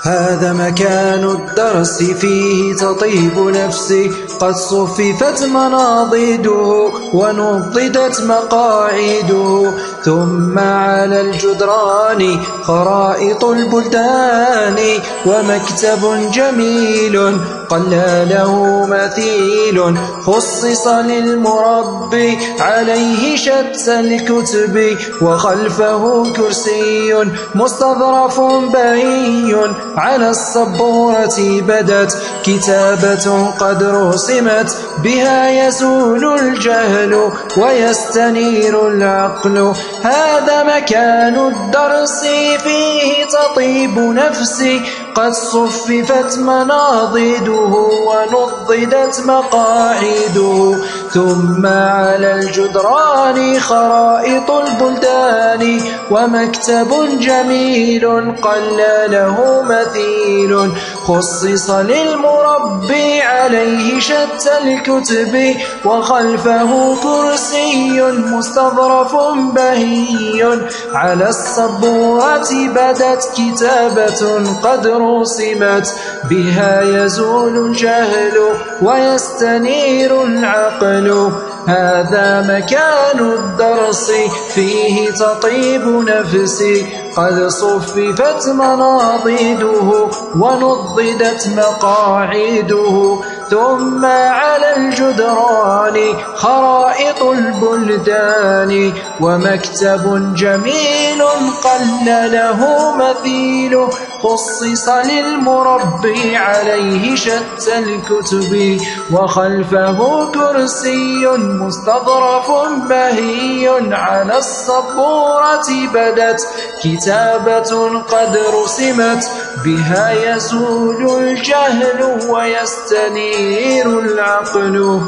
هذا مكان الدرس فيه تطيب نفسي، قد صففت مناضده ونضدت مقاعده، ثم على الجدران خرائط البلدان، ومكتب جميل قل له مثيل، خصص للمربي عليه شتى الكتب، وخلفه كرسي مستظرف بهي، على السبورة بدت كتابة قد رسمت، بها يزول الجهل ويستنير العقل. هذا مكان الدرس فيه تطيب نفسي، قد صففت مناضده ونضدت مقاعده، ثم على الجدران خرائط البلدان، ومكتب جميل قل له مثيل، خصص للمربي عليه شتى الكتب، وخلفه كرسي مستظرف بهي، على السبورة بدت كتابة قد رسمت، بها يزول الجهل ويستنير العقل. هذا مكان الدرس فيه تطيب نفسي، قد صففت مناضده ونضدت مقاعده، ثم على الجدران خرائط البلدان، ومكتب جميل قل له مثيل، خصص للمربي عليه شتى الكتب، وخلفه كرسي مستظرف بهي، على السبورة بدت كتابة قد رسمت، بها يزول الجهل ويستنير العقل.